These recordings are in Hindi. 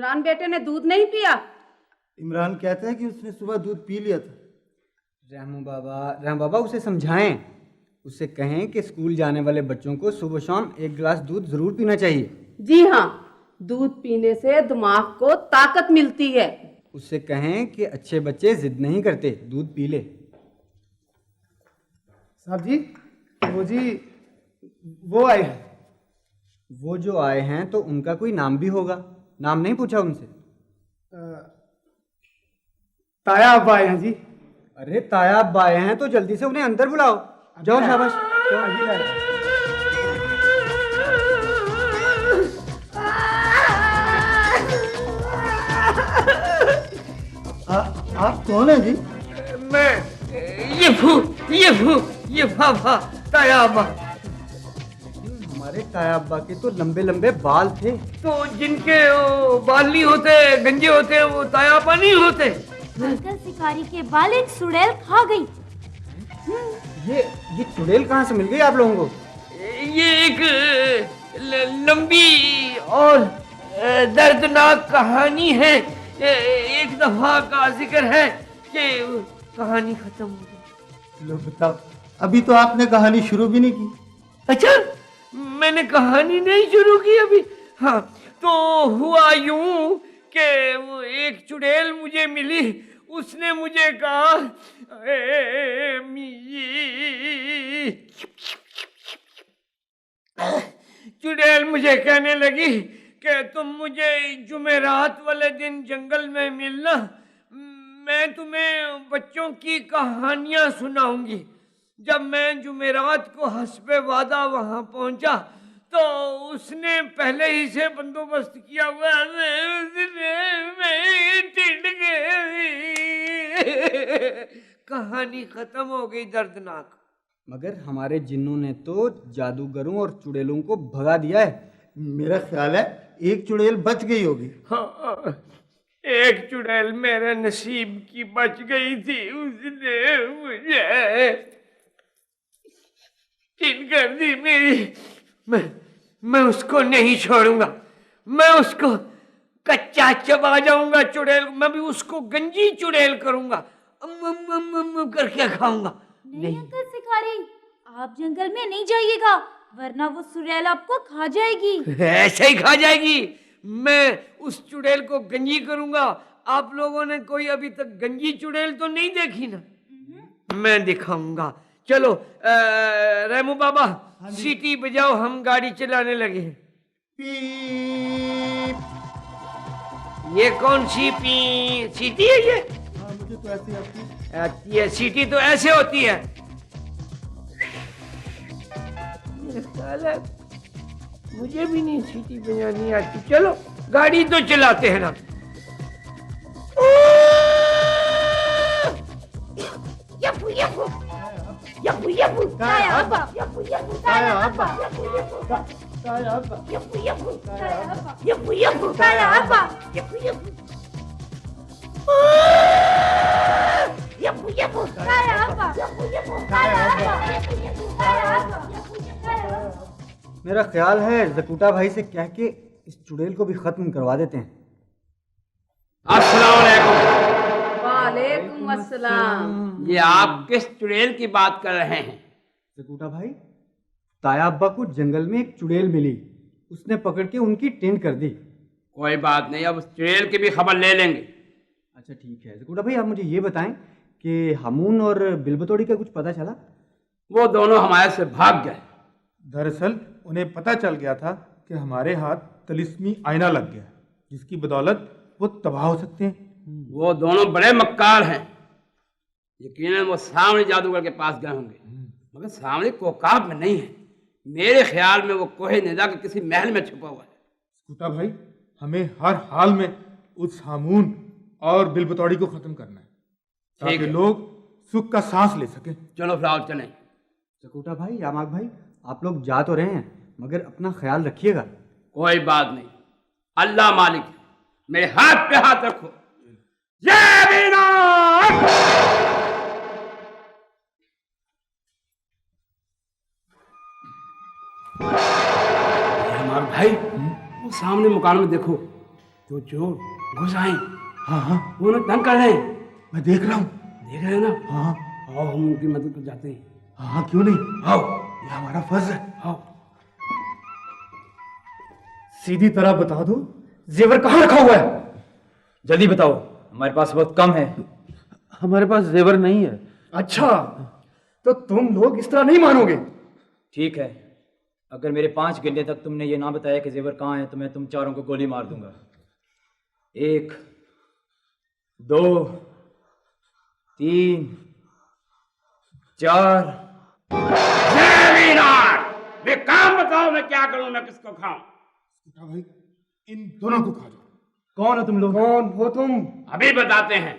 इमरान बेटे ने दूध नहीं पिया? इमरान कहता है कि उसने सुबह दूध पी लिया था। राम बाबा उसे समझाएं, उससे कहें कि स्कूल जाने वाले बच्चों को सुबह शाम एक गिलास दूध जरूर पीना चाहिए। जी हाँ, दूध पीने से दिमाग को ताकत मिलती है। उससे कहें कि अच्छे बच्चे जिद नहीं करते, दूध पी ले। साहब जी, वो आए हैं। वो जो आए हैं तो उनका कोई नाम भी होगा, नाम नहीं पूछा उनसे? ताया अब्बा आए हैं जी। अरे ताया अब्बा आए हैं तो जल्दी से उन्हें अंदर बुलाओ। जाओ शाबाश। आप कौन हैं जी? मैं ये बाबा ताया अब्बा। हमारे ताया अब्बा के तो लंबे लंबे बाल थे। तो जिनके बाल नहीं होते, गंजे होते, वो ताया अब्बा नहीं होते। अंकल शिकारी के बाल एक चुड़ैल खा गई। ये चुड़ैल कहाँ से मिल गई आप लोगों को? ये एक लंबी और दर्दनाक कहानी है। एक दफा का जिक्र है कि कहानी खत्म हो गई। लो बताओ, अभी तो आपने कहानी शुरू भी नहीं की। अच्छा, मैंने कहानी नहीं शुरू की अभी। हाँ, तो हुआ यूं कि वो एक चुड़ैल मुझे मिली। उसने मुझे कहा, चुड़ैल मुझे कहने लगी कि तुम मुझे जुमेरात वाले दिन जंगल में मिलना, मैं तुम्हें बच्चों की कहानियां सुनाऊंगी। जब मैं जुमेरात को हस्बे वादा वहां पहुंचा तो उसने पहले ही से बंदोबस्त किया हुआ कहानी खत्म हो गई दर्दनाक। मगर हमारे जिन्नों ने तो जादूगरों और चुड़ैलों को भगा दिया है। मेरा ख्याल है एक चुड़ैल बच गई होगी। हाँ, एक चुड़ैल मेरे नसीब की बच गई थी। उसने मुझे चिन कर दी मेरी। मैं उसको नहीं छोड़ूंगा। मैं उसको कच्चा चबा जाऊंगा चुड़ैल। मैं भी उसको गंजी चुड़ैल करूंगा, करके खाऊंगा। नहीं अंकल शिकारी, आप जंगल में नहीं जाइएगा, वरना वो चुड़ैल आपको खा जाएगी। ऐसे ही खा जाएगी। मैं उस चुड़ैल को गंजी करूंगा। आप लोगों ने कोई अभी तक गंजी चुड़ैल तो नहीं देखी ना? मैं दिखाऊंगा। चलो रेमू बाबा, सीटी बजाओ, हम गाड़ी चलाने लगे। पीप। ये कौन सी सीटी है ये? हाँ, मुझे तो ऐसी आती है। सीटी तो ऐसे होती है। मेरे ख्याल है मुझे भी नहीं सीटी बजानी आती। चलो गाड़ी तो चलाते हैं ना। यपू यपू यपू यपू ताया अब्बा, यपू यपू ताया अब्बा, ताया अब्बा। यपू यपू ताया अब्बा, यपू यपू ताया अब्बा, यपू यपू यपू यपू ताया अब्बा, यपू यपू ताया अब्बा, ताया अब्बा। मेरा ख्याल है जकूटा भाई से कह के इस चुड़ैल को भी खत्म करवा देते हैं। अस्सलाम वालेकुम। वालेकुम अस्सलाम। ये आप किस चुड़ैल की बात कर रहे हैं? जकूटा भाई, ताया अब्बा को जंगल में एक चुड़ैल मिली, उसने पकड़ के उनकी टेंट कर दी। कोई बात नहीं, अब उस चुड़ैल की भी खबर ले लेंगे। अच्छा ठीक है। जकूटा भाई, आप मुझे ये बताएं कि हमून और बिलबतौड़ी का कुछ पता चला? वो दोनों हमारे से भाग गए। दरअसल उन्हें पता चल गया था कि हमारे हाथ तिलिस्मी आईना लग गया, जिसकी बदौलत वो तबाह हो सकते हैं। वो दोनों बड़े मक्कार हैं। यकीनन वो सामने जादूगर के पास गए होंगे, मगर सामने कोकाब में नहीं है। मेरे ख्याल में वो कोहे निदा के किसी महल में छुपा हुआ है। स्कूटा भाई, हमें हर हाल में उस हामून और बिलबतौड़ी को खत्म करना है, ताकि है। लोग सुख का सांस ले सकें। चलो फिलहाल चलें। जकूटा भाई, यामाक भाई, आप लोग जा तो रहे हैं, मगर अपना ख्याल रखिएगा। कोई बात नहीं, अल्लाह मालिक है। मेरे हाथ पे हाथ रखो। जय वीरनाथ। हमारे भाई, वो सामने मकान में देखो, तो चोर घुस आए, हाँ हाँ, वो लोग तंग कर रहे हैं। मैं देख रहा हूँ। देख रहे हो ना? हाँ आओ हम उनकी मदद कर जाते हैं। हाँ हाँ, क्यों नहीं, आओ ये हमारा फर्ज है। आओ। सीधी तरह बता दो, जेवर कहाँ रखा हुआ है? जल्दी बताओ, हमारे पास वक्त कम है। हमारे पास जेवर नहीं है। अच्छा, तो तुम लोग इस तरह नहीं मानोगे। ठीक है, अगर मेरे 5 गिनने तक तुमने ये ना बताया कि जेवर कहाँ है तो मैं तुम चारों को गोली मार दूंगा। 1 2 3 4। जय वीराट! मैं काम बताओ, मैं क्या करूं, मैं किसको खाऊं? गुड्डा भाई, इन दोनों को खा जाओ। कौन हो तुम लोग? कौन हो तुम? अभी बताते हैं।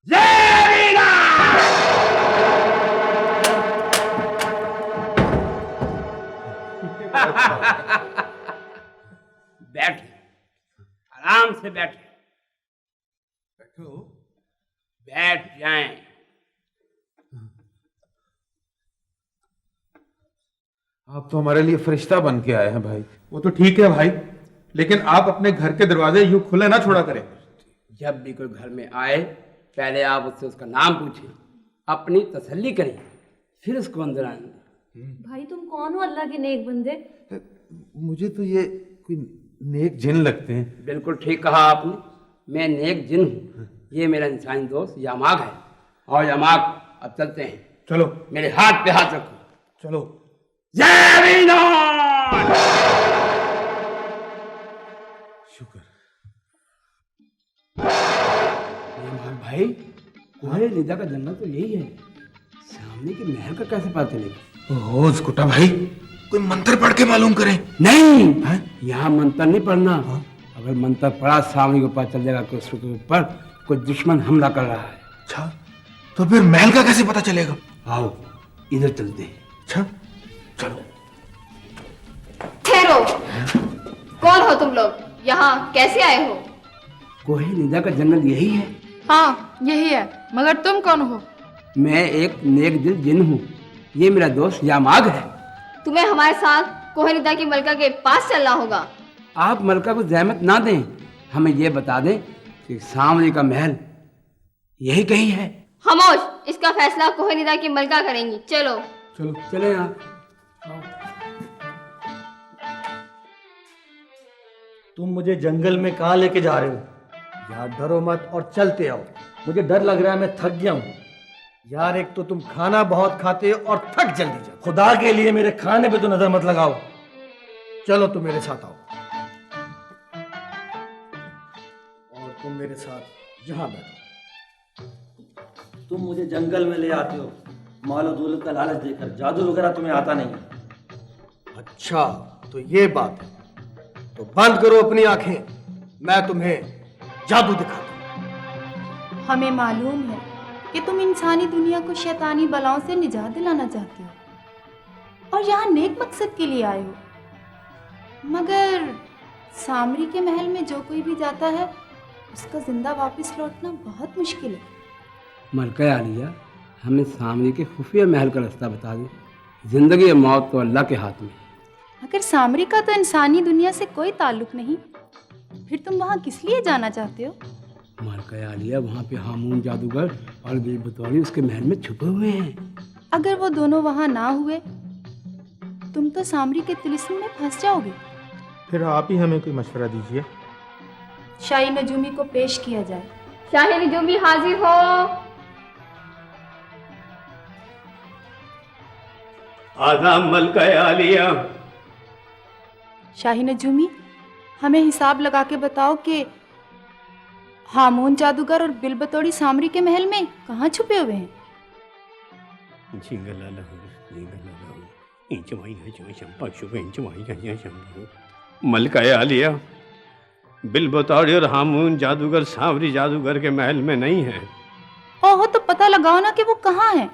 जय वीराट! बैठे, आराम से बैठे। बैठो। बैठ जाएं। आप तो हमारे लिए फरिश्ता बन के आए हैं भाई। वो तो ठीक है भाई, लेकिन आप अपने घर के दरवाजे यूं खुले ना छोड़ा करें। जब भी कोई घर में आए, पहले आप उससे उसका नाम पूछें, अपनी तसल्ली करें, फिर उसको अंदर आएंगे। भाई तुम कौन हो अल्लाह के नेक बंदे? मुझे तो ये कोई नेक जिन लगते हैं। बिल्कुल ठीक कहा आपने, मैं नेक जिन हूँ। ये मेरा इंसानी दोस्त यामाग है। और यामाग, अब चलते हैं। चलो मेरे हाथ पे हाथ रखो। चलो। जय वीराट! शुक्र। यामाग भाई, कोहे निदा का जंगल तो यही है, सामने के महल का कैसे पता चलेगा? ओह गुड्डा भाई, कोई मंत्र पढ़ के मालूम करें। नहीं, यहाँ मंत्र नहीं पढ़ना। अगर मंत्र पढ़ा, सामने को पता चल जाएगा कि उसके ऊपर कोई दुश्मन हमला कर रहा है। अच्छा, तो फिर महल का कैसे पता चलेगा? आओ इधर चलते हैं। अच्छा चलो। ठहरो, कौन हो तुम लोग? यहाँ कैसे आए हो? कोहे निदा का जंगल यही है। हाँ यही है, मगर तुम कौन हो? मैं एक नेक दिल जिन हूँ। ये मेरा दोस्त यामाग है। तुम्हें हमारे साथ कोहनिदा की मलका के पास चलना होगा। आप मलका को जहमत ना दें, हमें ये बता दें कि सामने का महल यही कहीं है। खामोश, इसका फैसला कोहनिदा की मलका करेंगी। चलो चलो चले आप। तुम मुझे जंगल में कहाँ लेके जा रहे हो? यार डरो मत और चलते आओ। मुझे डर लग रहा है, मैं थक गया हूँ। यार एक तो तुम खाना बहुत खाते हो और थक जल्दी जाओ। खुदा के लिए मेरे खाने पे तो नजर मत लगाओ। चलो तुम मेरे साथ आओ और तुम मेरे साथ यहाँ बैठो। तुम मुझे जंगल में ले आते हो मालो दौलत का लालच देकर, जादू वगैरह तुम्हें आता नहीं। अच्छा तो ये बात है, तो बंद करो अपनी आंखें, मैं तुम्हें जादू दिखाता हूं। हमें मालूम है कि तुम इंसानी दुनिया को शैतानी बलाओं से निजात दिलाना चाहते हो और यहाँ नेक मकसद के लिए आए हो। मगर सामरी के महल में जो कोई भी जाता है उसका जिंदा वापस लौटना बहुत मुश्किल है। मलका आलिया, हमें सामने के खुफिया महल का रास्ता बता दे। जिंदगी और मौत तो अल्लाह के हाथ में है। अगर सामरी का तो इंसानी दुनिया से कोई ताल्लुक नहीं, फिर तुम वहाँ किस लिए जाना चाहते हो? मलका आलिया, वहाँ पे हामून जादूगर और बेबतौरी उसके महल में छुपे हुए हैं। अगर वो दोनों वहाँ ना हुए तुम तो सामरी के तिलिस्म में फंस जाओगे। फिर आप ही हमें कोई मशवरा दीजिए। शाही नजूमी को पेश किया जाए। शाही नजूमी हाजिर हो। आदाम मलका आलिया। शाही नजूमी, हमें हिसाब लगा के बताओ कि हामून जादूगर और बिलबतौड़ी सामरी के महल में कहाँ छुपे हुए हैं? मलका आलिया, बिलबतौरी और हामून जादूगर सावरी जादूगर के महल में नहीं है। ओहो, तो पता लगाओ ना कि वो कहाँ हैं।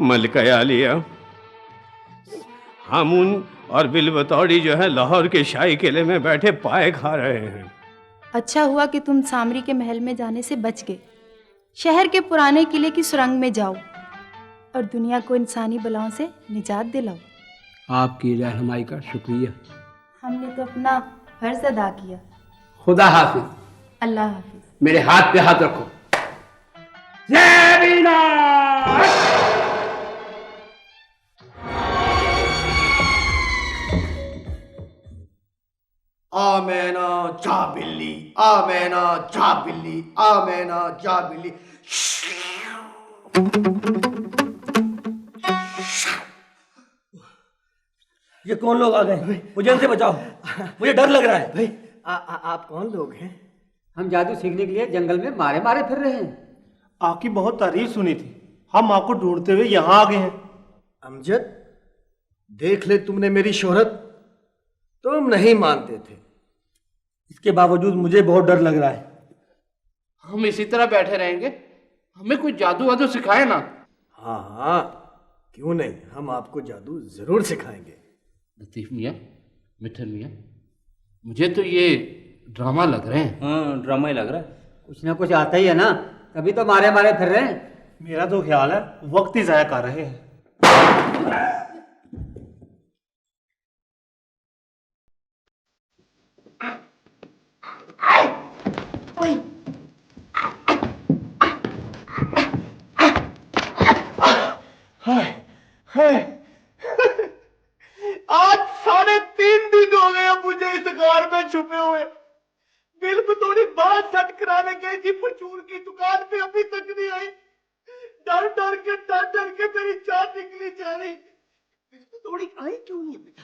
मलका आलिया, हामून और बिलबतौरी जो है लाहौर के शाही किले में बैठे पाए खा रहे हैं। अच्छा हुआ कि तुम सामरी के महल में जाने से बच गए। शहर के पुराने किले की सुरंग में जाओ, और दुनिया को इंसानी बलाओं से निजात दिलाओ। आपकी रहनुमाई का शुक्रिया। हमने तो अपना फर्ज अदा किया। खुदा हाफिज। अल्लाह हाफिज। मेरे हाथ पे हाथ रखो। जय बीना। आमेना जा बिल्ली, आमेना जा बिल्ली, आमेना जा बिल्ली। ये कौन लोग आ गए? मुझे इनसे बचाओ, मुझे डर लग रहा है। भाई आप कौन लोग हैं? हम जादू सीखने के लिए जंगल में मारे मारे फिर रहे हैं। आपकी बहुत तारीफ सुनी थी, हम आपको ढूंढते हुए यहाँ आ गए हैं। अमजद, देख ले, तुमने मेरी शोहरत, तुम नहीं मानते थे, इसके बावजूद मुझे बहुत डर लग रहा है। हम इसी तरह बैठे रहेंगे? हमें कोई जादू वादू सिखाए ना। हाँ हाँ, क्यों नहीं, हम आपको जादू जरूर सिखाएंगे। लतीफ मियाँ, मिठन मियाँ, मुझे तो ये ड्रामा लग रहे हैं। हाँ, ड्रामा ही लग रहा है। कुछ ना कुछ आता ही है ना, तभी तो मारे मारे फिर रहे हैं। मेरा तो ख्याल है वक्त ही जाया कर रहे हैं। आज 3.5 दिन हो गए मुझे इस घर में छुपे हुए। बिल को थोड़ी बात सेट कराने गई थी परचून की दुकान पे, अभी तक नहीं आई। डर डर के मेरी जान निकली जा रही। थोड़ी आई क्यों नहीं है बेटा?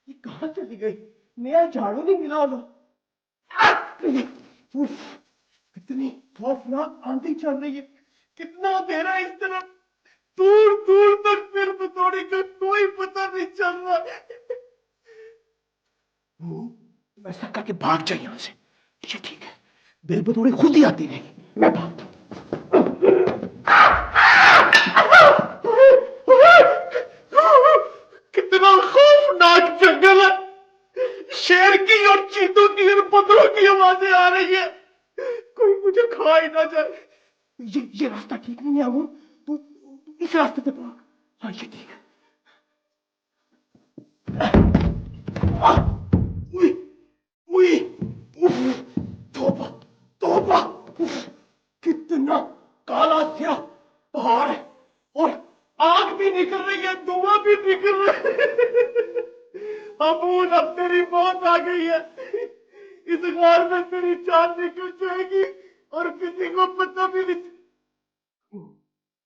ये कहाँ चली गई? नया झाड़ू नहीं मिला होगा। कितनी खौफनाक आंधी चल रही है, कितना अंधेरा इस तरफ, दूर दूर तक फिर बतौड़ी का कोई पता नहीं चल रहा। ऐसा करके भाग जाए यहाँ से, ये ठीक है। बेल बतौड़ी खुद ही आती रहेगी, मैं भागता हूँ। कितना खौफनाक जंगल है, शेर की और चीतों की और बंदरों की आवाजें आ रही है। कोई मुझे खा ही ना जाए। ये रास्ता ठीक नहीं है अमूल, तू इस रास्ते से भाग। हाँ, ये ठीक है। उई, उई, उफ, तौबा, तौबा, उफ, कितना काला क्या पहाड़ है, और आग भी निकल रही है, धुआं भी निकल रहा है। अमूल, अब तेरी मौत आ गई है। इस घर में तेरी जान निकल जाएगी और किसी को पता भी नहीं।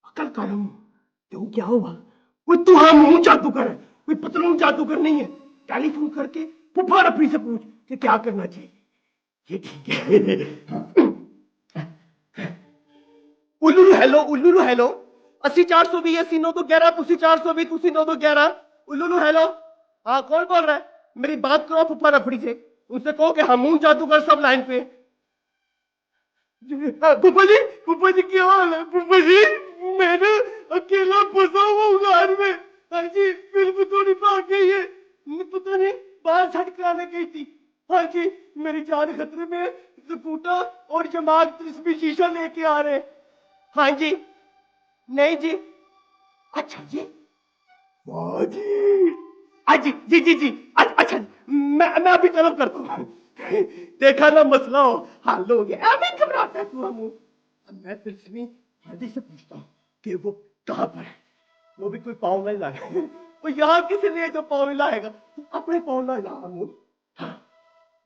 अकल का मुंह, तो क्या हुआ? कोई तू हाँ मुंह जादूगर है, कोई पतलून जादूगर नहीं है। टेलीफोन करके फुफा रफी से पूछ कि क्या करना चाहिए। ये ठीक है। उल्लू हेलो, उल्लू हेलो, 80 420 80 9 11 तुसी 420 तुसी 9 11। उल्लू हेलो, हाँ कौन बोल रहा है? मेरी बात करो फुफा रफड़ी से, उनसे कहो कि हम मुंह जादूगर सब लाइन पे। फूफा जी क्या हाल है? फूफा जी, मैं ना अकेला फंसा हुआ हूँ घर में। हाँ जी, फिल्म थोड़ी भाग गई है, पता नहीं बाहर छट कराने गई थी। हाँ जी, मेरी जान खतरे में, स्कूटर और जमात इसमें शीशा लेके आ रहे। हाँ जी, नहीं जी, अच्छा जी, वाह जी, जी जी जी जी, अच्छा, मैं अभी तलब करता हूँ। देखा ना, मसला हो हल हो गया। अभी घबराता है तू हमू। अब मैं तिरस्मी हादी से पूछता हूँ कि वो कहाँ पर है। वो भी कोई पाँव नहीं लाएगा, वो यहाँ किसी ने जो पाँव नहीं लाएगा, अपने पाँव ला हमू।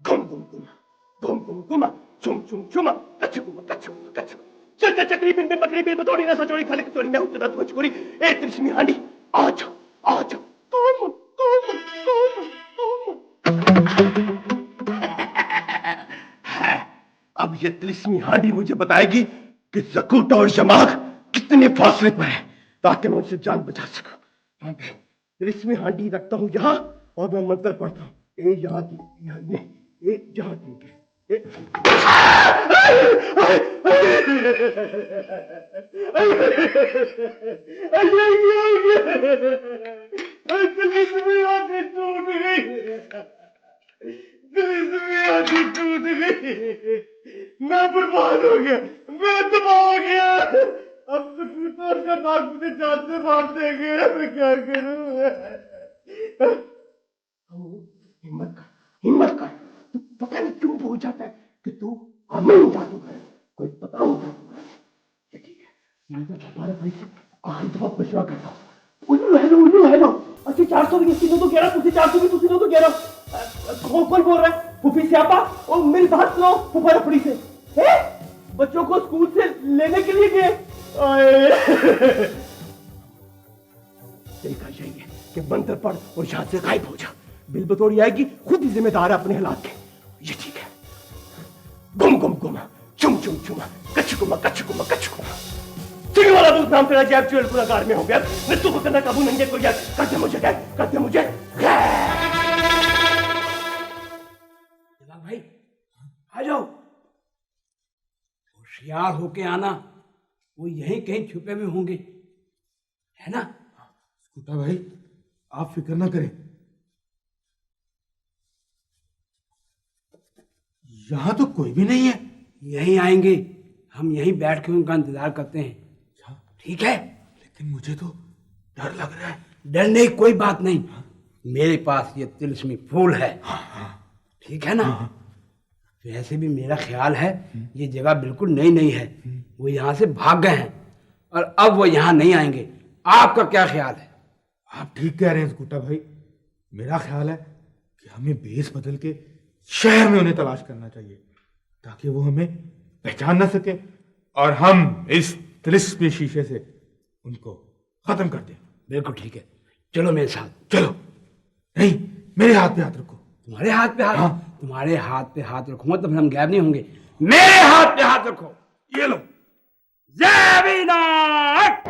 घुम घुम घुम घुम घुम घुमा, चुम चुम चुमा, तच घुमा तच तच। चल चक्री बिन बिन बकरी बिन बतौड़ी ना सचोड़ी खाली कचौड़ी मैं उतना तो छोड़ी। ए तिरस्मी हांडी, आ जा आ जा। कौन कौन कौन कौन? अब ये तिलिस्मी हांडी मुझे बताएगी कि ज़कूटा और जमाग कितने फासले पर है, ताकि मैं उनसे जान बचा सकूं। तिलिस्मी हांडी रखता हूँ यहाँ और मैं मंत्र पढ़ता हूँ। ए यहाँ की, ए यहाँ की, तिलिस्मी हांडी टूट गई, टूट गई। मैं बर्बाद हो गया, मैं तबाह हो गया। अब स्कूटर का नाक हिम्मत कर, हिम्मत कर। तू पता नहीं क्यों भूल जाता है कि तू हमें जादूगर है, कोई पता नहीं जादूगर है। ये ठीक है, मैं तो तुम्हारे भाई से आखिरी दफा मशवरा करता हूँ। उल्लू है लो। अच्छा 400 भी किसी ने तो 11, तुझे 400 भी तुझे तो 11। कौन बोल रहा है? फूफी स्यापा और मेरी बात सुनो फूफा रफड़ी से। हैं? बच्चों को स्कूल से लेने के लिए गए। देखा चाहिए कि मंत्र पढ़ और यहाँ से गायब हो जा। बिल बतौरी आएगी, खुद ही जिम्मेदार है अपने हालात के। ये ठीक है। गुम गुम गुम, चुम चुम चुम, कच्छ गुमा कच्छ गुमा कच्छ गुमा। चिड़ी वाला दूध नाम तेरा जैब चुड़ैल पूरा गाड़ में हो गया। नित्तू को करना काबू नहीं है कोई। करते मुझे गैर, करते मुझे गैर। भाई आ जाओ, होशियार होके आना, वो यहीं कहीं छुपे हुए होंगे, है ना? स्कूटा भाई आप फिक्र ना करें, यहां तो कोई भी नहीं है। यहीं आएंगे, हम यहीं बैठ के उनका इंतजार करते हैं। ठीक है? लेकिन मुझे तो डर लग रहा है। डरने की कोई बात नहीं, मेरे पास ये तिलस्मी फूल है। ठीक है ना? वैसे भी मेरा ख्याल है ये जगह बिल्कुल नई नहीं है, वो यहाँ से भाग गए हैं और अब वो यहाँ नहीं आएंगे। आपका क्या ख्याल है? आप ठीक कह रहे हैं स्कूटा भाई। मेरा ख्याल है कि हमें भेस बदल के शहर में उन्हें तलाश करना चाहिए ताकि वो हमें पहचान ना सके और हम इस तिलिस्मी शीशे से उनको खत्म कर दें। बिल्कुल ठीक है, चलो मेरे साथ। चलो। नहीं, मेरे हाथ पे हाथ रखो। तुम्हारे हाथ पे हाथ? हाँ। तुम्हारे हाथ पे हाथ रखूंगा तो फिर हम गायब नहीं होंगे। मेरे हाथ पे हाथ रखो। ये लो। जय विनायक।